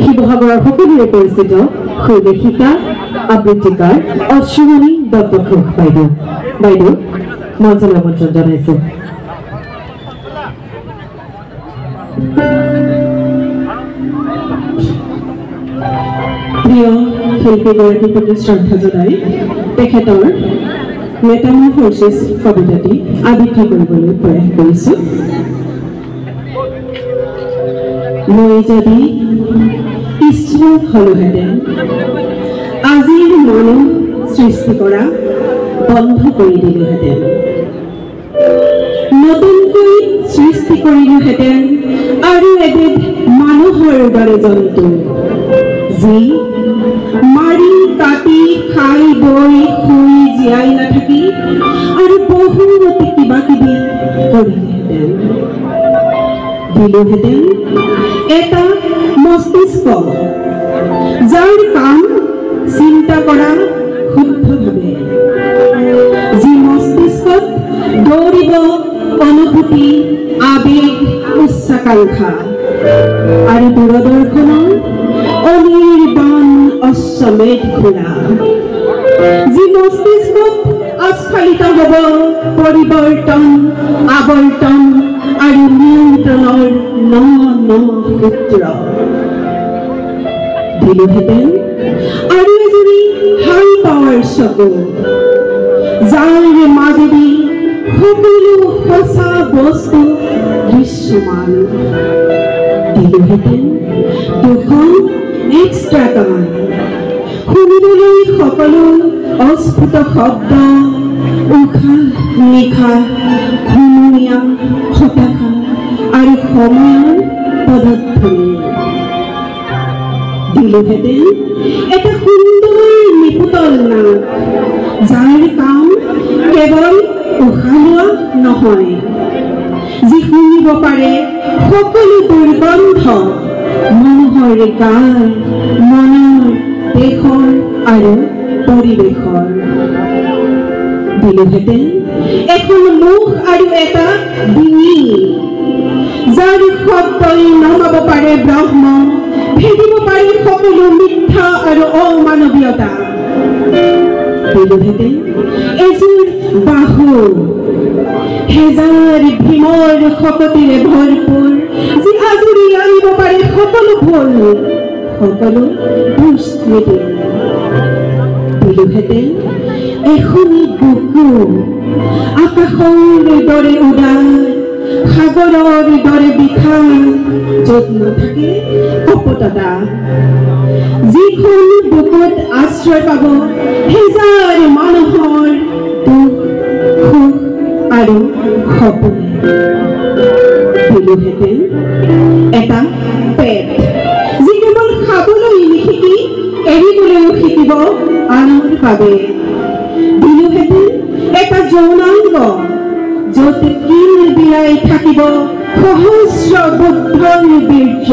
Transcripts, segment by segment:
শিৱসাগৰৰ সকলোৰে পৰিচিত সুলেখিকা আবৃত্তিকাৰ অশ্বিনী দত্ত ঘোষ বাইদেউ মঞ্চলৈ আমন্ত্ৰণ জনাইছো। প্ৰিয় শিল্পীগৰাকীৰ প্ৰতি শ্ৰদ্ধা জনাই তেখেতৰ মেটামৰফ'ছিছ কবিতাটি আবৃত্তি কৰিবলৈ প্ৰয়াস কৰিছো। মই যদি ঈশ্বৰ হলোহেঁতেন আজিৰ মানুহ সৃষ্টি কৰা বন্ধ কৰি দিলোহেঁতেন, নতুনকৈ সৃষ্টি কৰিলোহেঁতেন আৰু এবিধ মানুহৰ দৰে জন্তু, যি মাৰি কাটি খাই বৈ শুই জীয়াই নাথাকি আৰু বহুতে কিবা কিবি কৰিলেহেঁতেন। দিলোহেঁতেন এটা মস্তিষ্ক, যাৰ কাম চিন্তা কৰা শুদ্ধভাৱে, যি মস্তিষ্কত দৌৰিব অনুভূতি, আবেগ, উচ্চাকাংক্ষা আৰু দূৰদৰ্শনৰ অনিৰ্বাণ অশ্বমেধ ঘোঁৰা, যি মস্তিষ্কত আস্ফালিত হ'ব পৰিৱৰ্তন, আৱৰ্তন আৰু নিয়ন্ত্ৰণৰ ন সূত্ৰ। দিলোহেঁতেন আৰু এজনী হাই পাৱাৰ চকু, যাৰ মাজেদি সকলো সঁচা বস্তু দৃশ্যমান। দিলোহেঁতেন দুখন এক্সট্ৰা কাণ, শুনিবলৈ সকলো অস্ফুট শব্দ, উশাহ নিশাহ, হুমুনিয়া, হতাশা আৰু সময়ৰ পদধ্বনি। দিলোহেঁতেন এটা সুন্দৰ নিপুতল নাক, যাৰ কাম কেৱল উশাহ লোৱা নহয়, যি শুনিব পাৰে সকলো দুৰ্গন্ধ মানুহৰ গাৰ, মনৰ, দেশৰ আৰু পৰিৱেশৰ। দিলোহেঁতেন এখন মুখ আৰু এটা ডিঙি, যাৰ শব্দই নমাব পাৰে ব্ৰহ্ম, ভেদিব পাৰে সকলো মিথ্যা আৰু অমানৱীয়তা। দিলোহেঁতেন এযোৰ বাহু, হেজাৰ ভীমৰ শকতিৰে ভৰপূৰ, যি আজৰি আনিব পাৰে সকলো ভুল, সকলো দুষ্কৃতি। দিলোহেঁতেন এখনি বুকু, আকাশৰ দৰে উদাৰ, সাগৰৰ দৰে বিশাল, য'ত নাথাকে কপটতা, যিখন বুকুত আশ্ৰয় পাব হেজাৰ মানুহৰ দুখ, সুখ আৰু সপোন। দিলোহেঁতেন এটা পেট, যি কেৱল খাবলৈ নিশিকি এৰিবলৈও শিকিব আনৰ বাবে। দিলোহেঁতেন এটা যৌনাংগ, য'ত কিল বিলাই থাকিব সহস্ৰ বুদ্ধৰ বীৰ্য।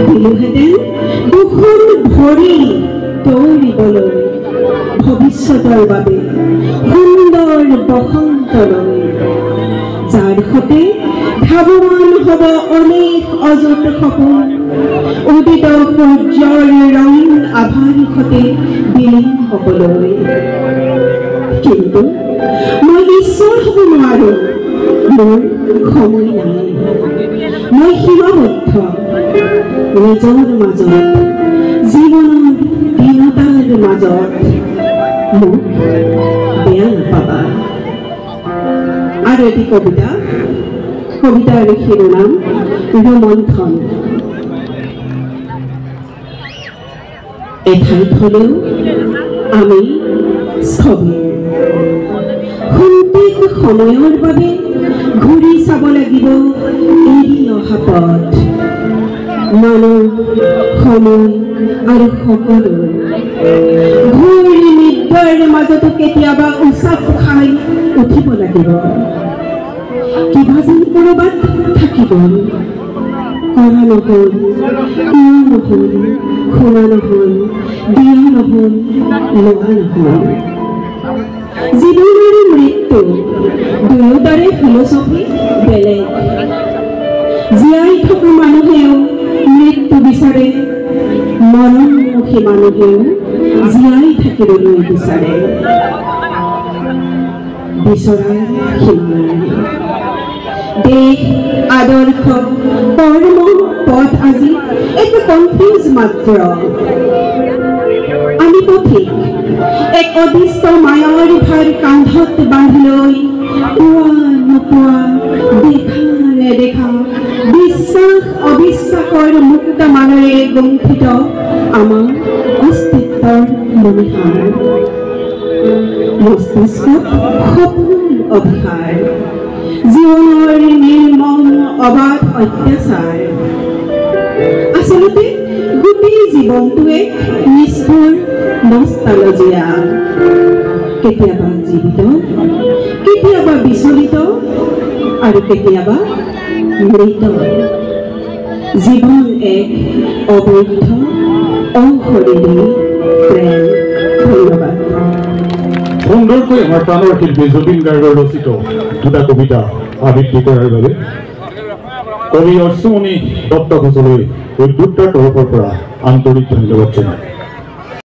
দিলোহেঁতেন দুখন ভৰি দৌৰিবলৈ ভৱিষ্যতৰ বাবে সুন্দৰ বসন্তলৈ, যাৰ সতে ধাৱমান হ'ব অনেক অযুত সপোন, উদিত সূৰ্যৰ ৰঙীন আভাৰ সতে বিলীন হ'বলৈ। কিন্তু মই ঈশ্বৰ হ'ব নোৱাৰো, মোৰ সময় নাই, মই সীমাবদ্ধ নিজৰ মাজত, জীৱনৰ দীনতাৰ মাজত। মোক বেয়া নাপাবা। আৰু এটি কবিতাৰ শিৰোনাম ৰোমন্থন। এঠাইত হ'লেও আমি স্থবিৰ, খন্তেক সময়ৰ বাবে ঘূৰি চাব লাগিব এৰি অহা পথ, মানুহ, সময় আৰু সকলো। ঘূৰ নিদ্ৰাৰ মাজতো কেতিয়াবা উচাপ খাই উঠিব লাগিব। কিবা যেন ক'ৰবাত থাকিব, কৰা নহ'ল, কিয় নহ'ল, শুনা নহ'ল, দিয়া নহ'ল, লোৱা নহ'ল। জীৱন আৰু মৃত্যু দুয়োটাৰে ফিলচফি বেলেগ। জীয়াই থকা মানুহেও মৃত্যু বিচাৰি সেই মানুহেও জীয়াই থাকিবলৈ বিচাৰে বিচৰাৰ সীমা নাই দেশ আদৰ্শ কৰ্ম পথ আজি একো কনফিউজ মাত্ৰ আমি পথিক এক অদৃষ্ট মায়াৰ ভাৰ কান্ধত বান্ধি লৈ পোৱা নোপোৱা দেখা নেদেখা বিশ্বাস অবিশ্বাসৰ মুক্ত মানেৰে গন্থিত আমাৰ অস্তিত্বৰ মনিহাৰ মস্তিষ্কত সপোনৰ অভিসাৰ জীৱনৰ নিৰ্মম অবাধ অত্যাচাৰ আচলতে গোটেই জীৱনটোৱে নিষ্ঠুৰ নষ্টালজিয়া কেতিয়াবা জীৱিত কেতিয়াবা বিচলিত আৰু কেতিয়াবা মৃত জীৱন এক অবৈধ অশৰীৰী প্ৰেম ধন্যবাদ সুন্দৰকৈ আমাৰ প্ৰাণৰ শিল্পী জুবিন গাৰ্গৰ ৰচিত দুটা কবিতা আবৃত্তি কৰাৰ বাবে কবি অশ্বমণি দত্ত ঘোষলৈ উদ্যোক্তাৰ তৰফৰ পৰা আন্তৰিক ধন্যবাদ জনায়।